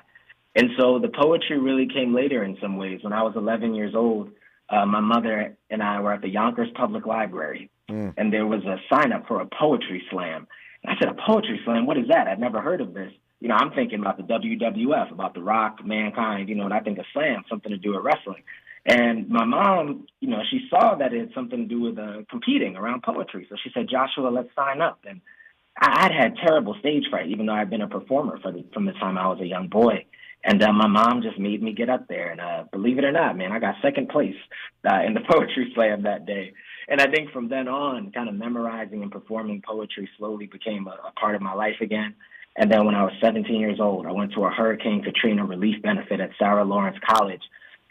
And so the poetry really came later in some ways. When I was 11 years old, my mother and I were at the Yonkers Public Library, and there was a sign up for a poetry slam. And I said, a poetry slam? What is that? I'd never heard of this. You know, I'm thinking about the WWF, about The Rock, Mankind, you know, and I think a slam, something to do with wrestling. And my mom, you know, she saw that it had something to do with competing around poetry. So she said, Joshua, let's sign up. And I'd had terrible stage fright, even though I'd been a performer from the time I was a young boy. And my mom just made me get up there. And believe it or not, man, I got second place in the poetry slam that day. And I think from then on, kind of memorizing and performing poetry slowly became a part of my life again. And then when I was 17 years old, I went to a Hurricane Katrina relief benefit at Sarah Lawrence College.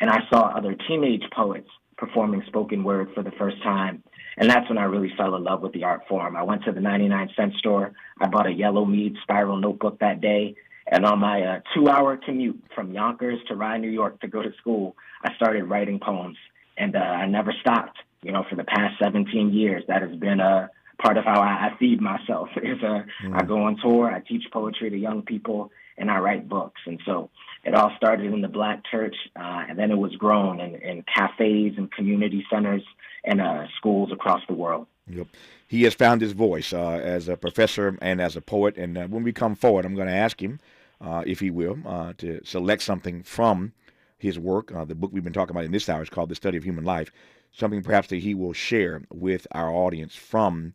And I saw other teenage poets performing spoken word for the first time. And that's when I really fell in love with the art form. I went to the 99-cent store. I bought a Yellow Mead spiral notebook that day. And on my 2-hour commute from Yonkers to Rye, New York to go to school, I started writing poems. And I never stopped. You know, for the past 17 years, that has been a part of how I feed myself. I go on tour, I teach poetry to young people, and I write books. And so it all started in the Black church, and then it was grown in cafes and community centers and schools across the world. Yep. He has found his voice as a professor and as a poet. And when we come forward, I'm going to ask him, if he will, to select something from his work. The book we've been talking about in this hour is called The Study of Human Life, something perhaps that he will share with our audience from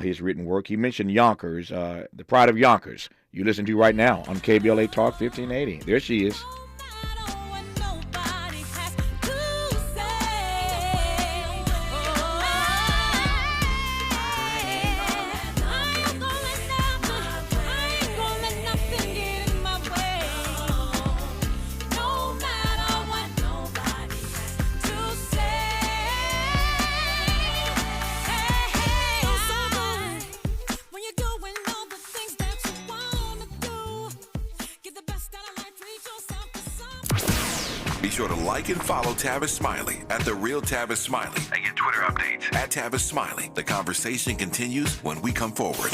his written work. He mentioned Yonkers, the pride of Yonkers. You listen to right now on KBLA Talk 1580. There she is. Be sure to like and follow Tavis Smiley at The Real Tavis Smiley and get Twitter updates at Tavis Smiley. The conversation continues when we come forward.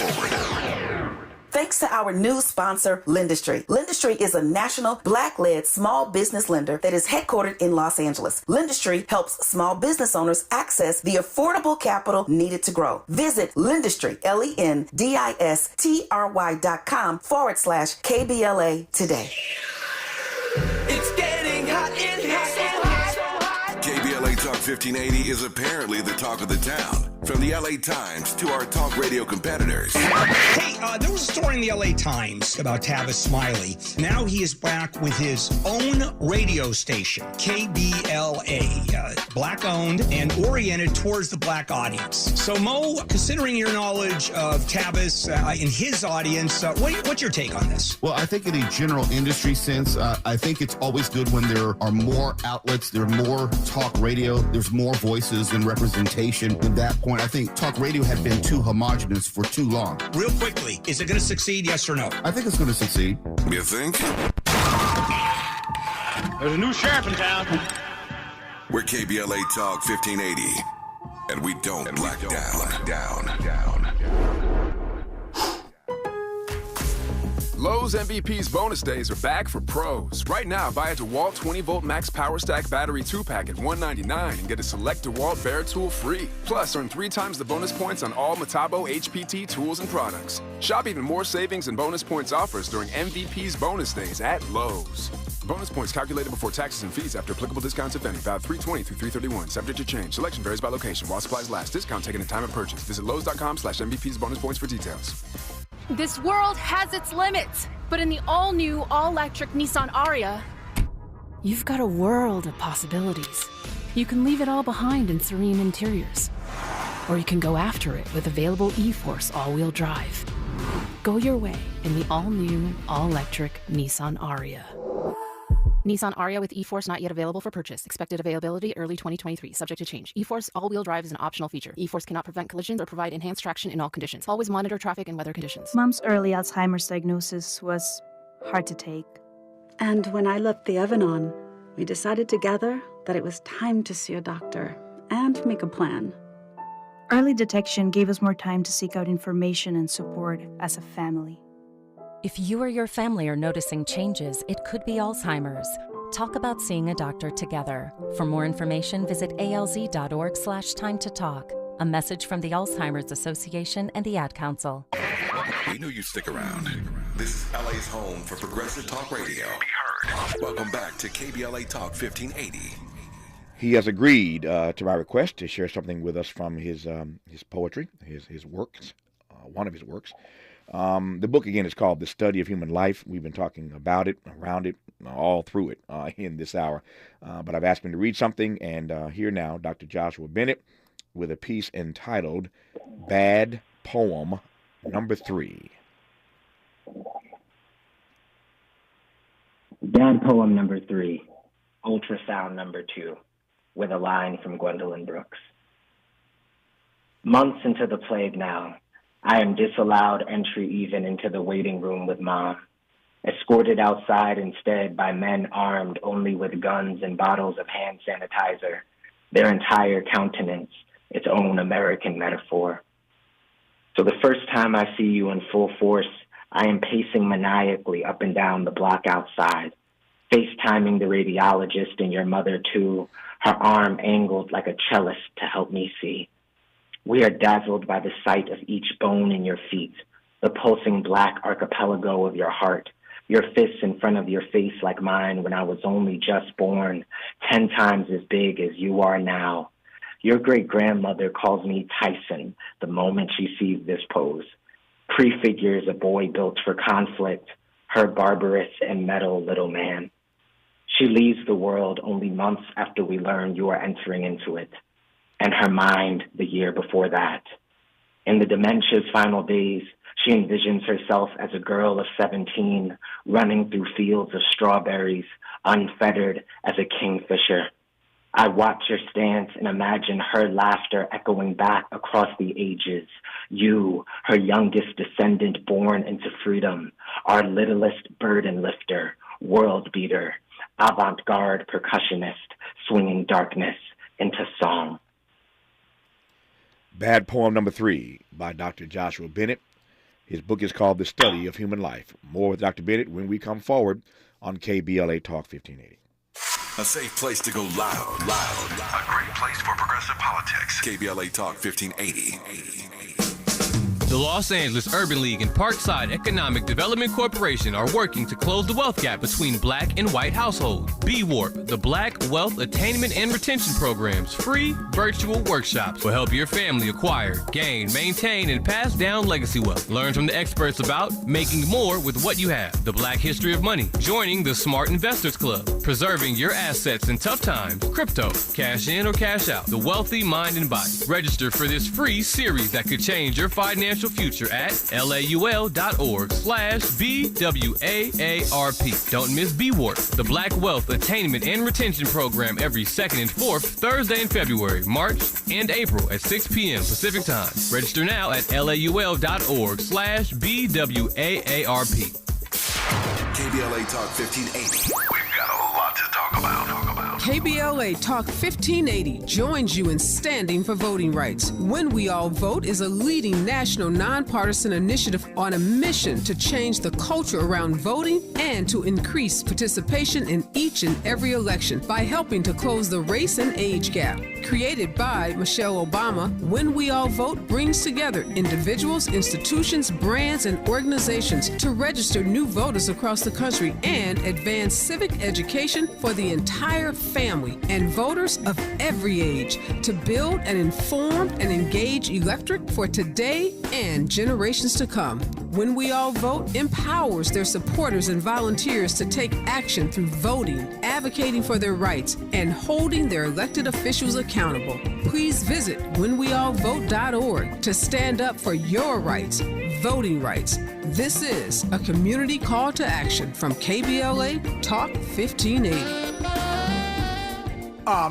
Thanks to our new sponsor, Lendistry. Lendistry is a national Black-led small business lender that is headquartered in Los Angeles. Lendistry helps small business owners access the affordable capital needed to grow. Visit Lendistry, LENDISTRY.com/KBLA today. It's getting hot in here. KBLA Talk 1580 is apparently the talk of the town. From the LA Times to our talk radio competitors. Hey, there was a story in the LA Times about Tavis Smiley. Now he is back with his own radio station, KBLA, black-owned and oriented towards the black audience. So, Mo, considering your knowledge of Tavis and his audience, what's your take on this? Well, I think in a general industry sense, I think it's always good when there are more outlets, there are more talk radio, there's more voices and representation. At that point, I think talk radio had been too homogenous for too long. Real quickly, is it going to succeed, yes or no? I think it's going to succeed. You think? There's a new sheriff in town. We're KBLA Talk 1580, and we don't black down. Lowe's MVP's bonus days are back for pros. Right now, buy a DeWalt 20-volt Max Power Stack Battery 2-pack at $199 and get a select DeWalt Bear tool free. Plus, earn 3 times the bonus points on all Metabo HPT tools and products. Shop even more savings and bonus points offers during MVP's bonus days at Lowe's. Bonus points calculated before taxes and fees after applicable discounts, if any. Valid 3/20 through 3/31. Subject to change. Selection varies by location. While supplies last. Discount taken at time of purchase. Visit Lowes.com/MVP's bonus points for details. This world has its limits, but in the all-new, all-electric Nissan Ariya, you've got a world of possibilities. You can leave it all behind in serene interiors, or you can go after it with available e-Force all-wheel drive. Go your way in the all-new, all-electric Nissan Ariya. Nissan Ariya with e-Force not yet available for purchase. Expected availability early 2023, subject to change. e-Force all-wheel drive is an optional feature. e-Force cannot prevent collisions or provide enhanced traction in all conditions. Always monitor traffic and weather conditions. Mom's early Alzheimer's diagnosis was hard to take. And when I left the oven on, we decided together that it was time to see a doctor and make a plan. Early detection gave us more time to seek out information and support as a family. If you or your family are noticing changes, it could be Alzheimer's. Talk about seeing a doctor together. For more information, visit alz.org/time to talk. A message from the Alzheimer's Association and the Ad Council. We knew you'd stick around. This is LA's home for progressive talk radio. Be heard. Welcome back to KBLA Talk 1580. He has agreed to my request to share something with us from his poetry, his works, one of his works. The book, again, is called The Study of Human Life. We've been talking about it, around it, all through it in this hour. But I've asked him to read something, and here now, Dr. Joshua Bennett with a piece entitled Bad Poem Number 3. Bad Poem Number 3, Ultrasound Number 2, with a line from Gwendolyn Brooks. Months into the plague now, I am disallowed entry even into the waiting room with Mom, escorted outside instead by men armed only with guns and bottles of hand sanitizer, their entire countenance, its own American metaphor. So the first time I see you in full force, I am pacing maniacally up and down the block outside, FaceTiming the radiologist and your mother too, her arm angled like a cellist to help me see. We are dazzled by the sight of each bone in your feet, the pulsing black archipelago of your heart, your fists in front of your face like mine when I was only just born, 10 times as big as you are now. Your great-grandmother calls me Tyson the moment she sees this pose. Prefigures a boy built for conflict, her barbarous and metal little man. She leaves the world only months after we learn you are entering into it, and her mind the year before that. In the dementia's final days, she envisions herself as a girl of 17, running through fields of strawberries, unfettered as a kingfisher. I watch her stance and imagine her laughter echoing back across the ages. You, her youngest descendant born into freedom, our littlest burden lifter, world beater, avant-garde percussionist, swinging darkness into song. Bad Poem Number 3 by Dr. Joshua Bennett. His book is called The Study of Human Life. More with Dr. Bennett when we come forward on KBLA Talk 1580. A safe place to go loud. A great place for progressive politics. KBLA Talk 1580. The Los Angeles Urban League and Parkside Economic Development Corporation are working to close the wealth gap between black and white households. B-Warp, the Black Wealth Attainment and Retention Program's free virtual workshops will help your family acquire, gain, maintain, and pass down legacy wealth. Learn from the experts about making more with what you have, the Black history of money, joining the Smart Investors Club, preserving your assets in tough times, crypto, cash in or cash out, the wealthy mind and body. Register for this free series that could change your financial future at laul.org/BWAARP. Don't miss B-Warp, the Black Wealth Attainment and Retention Program, every second and fourth Thursday in February, March, and April at 6 p.m. Pacific Time. Register now at laul.org/BWAARP. KBLA Talk 1580. We've got a lot to talk about. KBLA Talk 1580 joins you in standing for voting rights. When We All Vote is a leading national nonpartisan initiative on a mission to change the culture around voting and to increase participation in each and every election by helping to close the race and age gap. Created by Michelle Obama, When We All Vote brings together individuals, institutions, brands, and organizations to register new voters across the country and advance civic education for the entire family and voters of every age to build an informed and engaged electorate for today and generations to come. When We All Vote empowers their supporters and volunteers to take action through voting, advocating for their rights, and holding their elected officials accountable. Please visit whenweallvote.org to stand up for your rights, voting rights. This is a community call to action from KBLA Talk 1580. Our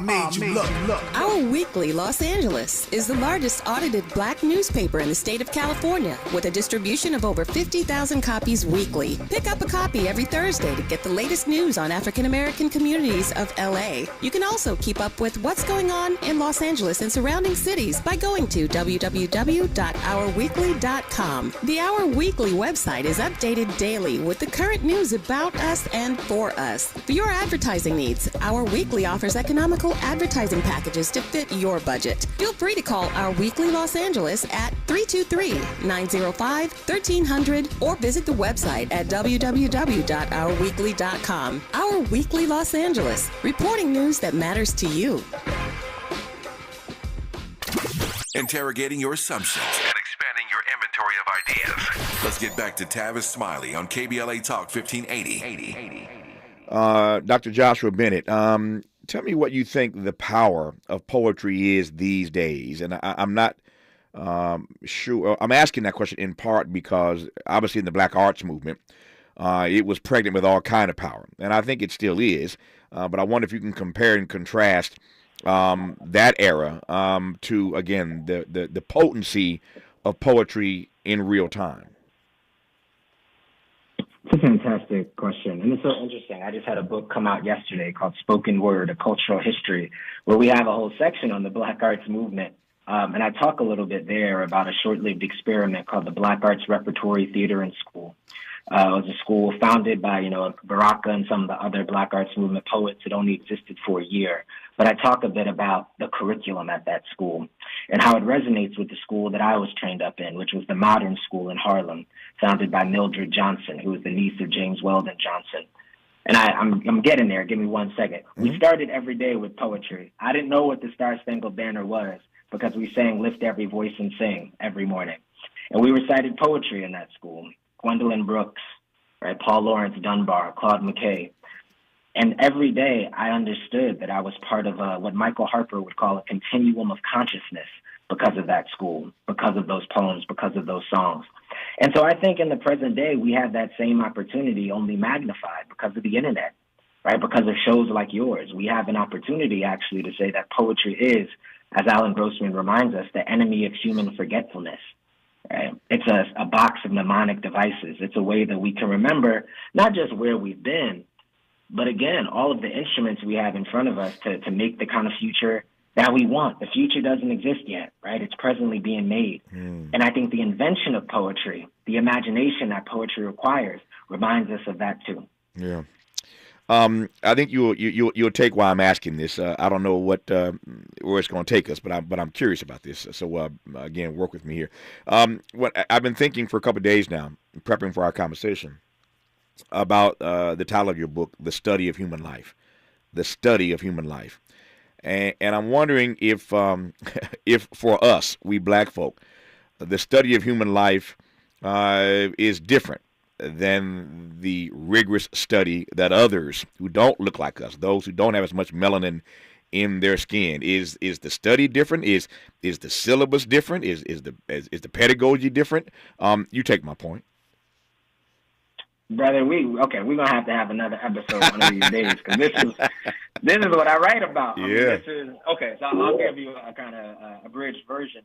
Weekly Los Angeles is the largest audited black newspaper in the state of California with a distribution of over 50,000 copies weekly. Pick up a copy every Thursday to get the latest news on African American communities of LA. You can also keep up with what's going on in Los Angeles and surrounding cities by going to www.ourweekly.com. The Our Weekly website is updated daily with the current news about us and for us. For your advertising needs, Our Weekly offers economical advertising packages to fit your budget. Feel free to call Our Weekly Los Angeles at 323-905-1300 or visit the website at www.ourweekly.com. Our Weekly Los Angeles, reporting news that matters to you. Interrogating your assumptions and expanding your inventory of ideas. Let's get back to Tavis Smiley on KBLA Talk 1580. Dr. Joshua Bennett, tell me what you think the power of poetry is these days. And I'm not sure. I'm asking that question in part because obviously in the Black Arts Movement, it was pregnant with all kind of power. And I think it still is. But I wonder if you can compare and contrast that era to, again, the potency of poetry in real time. It's a fantastic question, and it's so interesting. I just had a book come out yesterday called Spoken Word, A Cultural History, where we have a whole section on the Black Arts Movement, and I talk a little bit there about a short-lived experiment called the Black Arts Repertory Theater and School. It was a school founded by, Baraka and some of the other Black Arts Movement poets. It only existed for a year. But I talk a bit about the curriculum at that school and how it resonates with the school that I was trained up in, which was the Modern School in Harlem, founded by Mildred Johnson, who was the niece of James Weldon Johnson. And I'm getting there. Give me 1 second. Mm-hmm. We started every day with poetry. I didn't know what the Star-Spangled Banner was because we sang Lift Every Voice and Sing every morning. And we recited poetry in that school. Gwendolyn Brooks, right? Paul Laurence Dunbar, Claude McKay. And every day I understood that I was part of what Michael Harper would call a continuum of consciousness because of that school, because of those poems, because of those songs. And so I think in the present day, we have that same opportunity only magnified because of the internet, right? Because of shows like yours. We have an opportunity actually to say that poetry is, as Alan Grossman reminds us, the enemy of human forgetfulness. Right? It's a box of mnemonic devices. It's a way that we can remember not just where we've been, but again, all of the instruments we have in front of us to make the kind of future that we want. The future doesn't exist yet, right? It's presently being made. And I think the invention of poetry, the imagination that poetry requires, reminds us of that too. Yeah. I think you'll take why I'm asking this. I don't know where it's going to take us, but I'm curious about this. So again, work with me here. What I've been thinking for a couple of days now, prepping for our conversation, about the title of your book, "The Study of Human Life," the study of human life, and I'm wondering if for us, we black folk, the study of human life is different than the rigorous study that others who don't look like us, those who don't have as much melanin in their skin, is the study different? Is the syllabus different? Is the pedagogy different? You take my point, brother. We're gonna have another episode one of these days, because this is what I write about. Yeah. I mean, this is okay. So I'll give you a kind of abridged version.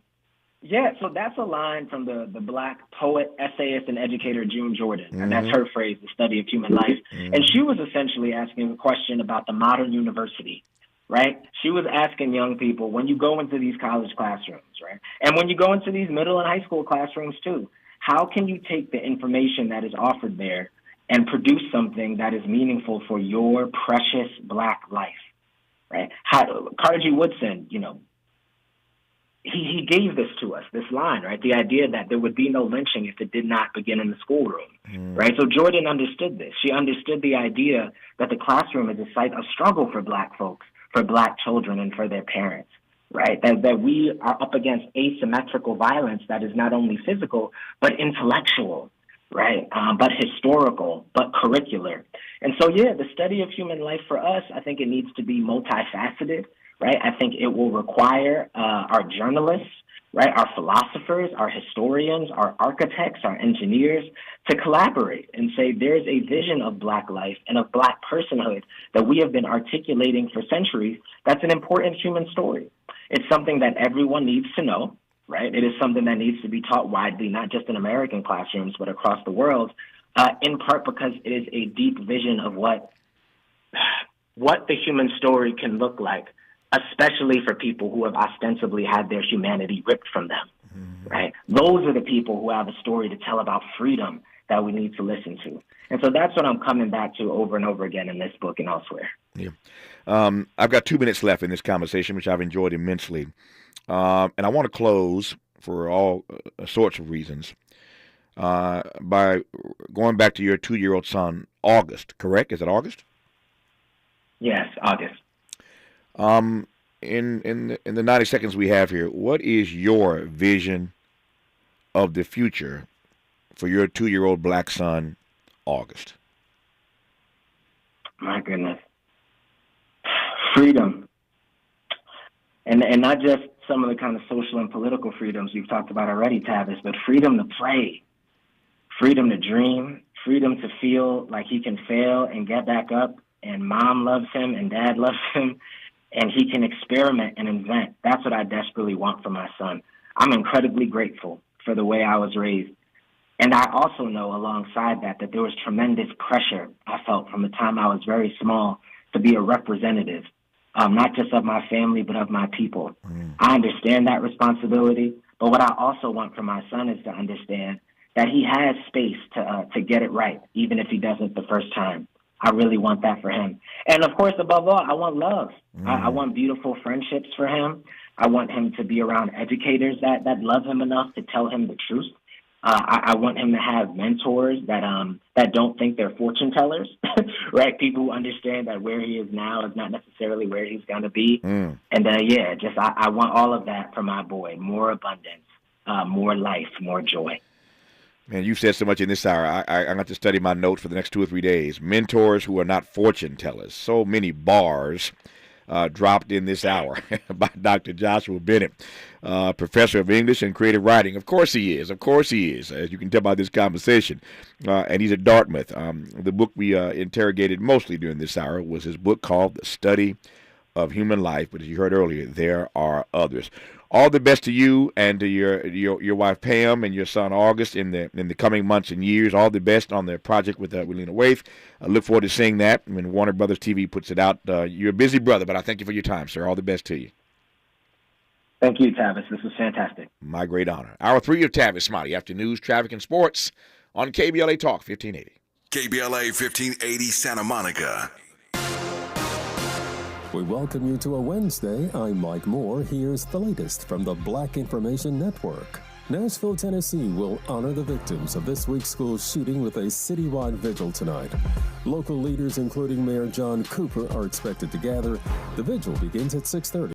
Yeah, so that's a line from the Black poet, essayist, and educator June Jordan, and that's her phrase, "the study of human life." And she was essentially asking a question about the modern university, right? She was asking young people, when you go into these college classrooms, right, and when you go into these middle and high school classrooms too, how can you take the information that is offered there and produce something that is meaningful for your precious Black life, right? Carter G. Woodson, he gave this to us, this line, right? The idea that there would be no lynching if it did not begin in the schoolroom, right? So Jordan understood this. She understood the idea that the classroom is a site of struggle for Black folks, for Black children, and for their parents, right? That we are up against asymmetrical violence that is not only physical, but intellectual, right? But historical, but curricular. And so, the study of human life for us, I think it needs to be multifaceted, right? I think it will require our journalists, right, our philosophers, our historians, our architects, our engineers to collaborate and say there's a vision of Black life and of Black personhood that we have been articulating for centuries. That's an important human story. It's something that everyone needs to know, right? It is something that needs to be taught widely, not just in American classrooms, but across the world, in part because it is a deep vision of what the human story can look like, especially for people who have ostensibly had their humanity ripped from them, right? Those are the people who have a story to tell about freedom that we need to listen to. And so that's what I'm coming back to over and over again in this book and elsewhere. Yeah. I've got 2 minutes left in this conversation, which I've enjoyed immensely. And I want to close, for all sorts of reasons, by going back to your 2-year-old son, August, correct? Is it August? Yes, August. In the 90 seconds we have here, what is your vision of the future for your 2-year-old Black son, August? My goodness. Freedom. And not just some of the kind of social and political freedoms you've talked about already, Tavis, but freedom to play, freedom to dream, freedom to feel like he can fail and get back up, and mom loves him and dad loves him, and he can experiment and invent. That's what I desperately want for my son. I'm incredibly grateful for the way I was raised. And I also know alongside that there was tremendous pressure I felt from the time I was very small to be a representative, not just of my family, but of my people. I understand that responsibility, but what I also want for my son is to understand that he has space to get it right, even if he doesn't the first time. I really want that for him. And of course, above all, I want love. I want beautiful friendships for him. I want him to be around educators that love him enough to tell him the truth. I want him to have mentors that don't think they're fortune tellers, right? People who understand that where he is now is not necessarily where he's going to be. And I want all of that for my boy. More abundance, more life, more joy. Man, you've said so much in this hour. I got to study my notes for the next 2 or 3 days. Mentors who are not fortune tellers. So many bars dropped in this hour by Dr. Joshua Bennett, professor of English and creative writing. Of course he is. Of course he is, as you can tell by this conversation. And he's at Dartmouth. The book we interrogated mostly during this hour was his book called The Study of Human Life. But as you heard earlier, there are others. All the best to you and to your wife Pam and your son August in the coming months and years. All the best on the project with Lena Waithe. I look forward to seeing that when Warner Brothers TV puts it out. You're a busy brother, but I thank you for your time, sir. All the best to you. Thank you, Tavis. This was fantastic. My great honor. Hour 3 of Tavis Smiley after news, traffic, and sports on KBLA Talk 1580. KBLA 1580 Santa Monica. We welcome you to a Wednesday. I'm Mike Moore. Here's the latest from the Black Information Network. Nashville, Tennessee will honor the victims of this week's school shooting with a citywide vigil tonight. Local leaders, including Mayor John Cooper, are expected to gather. The vigil begins at 6:30.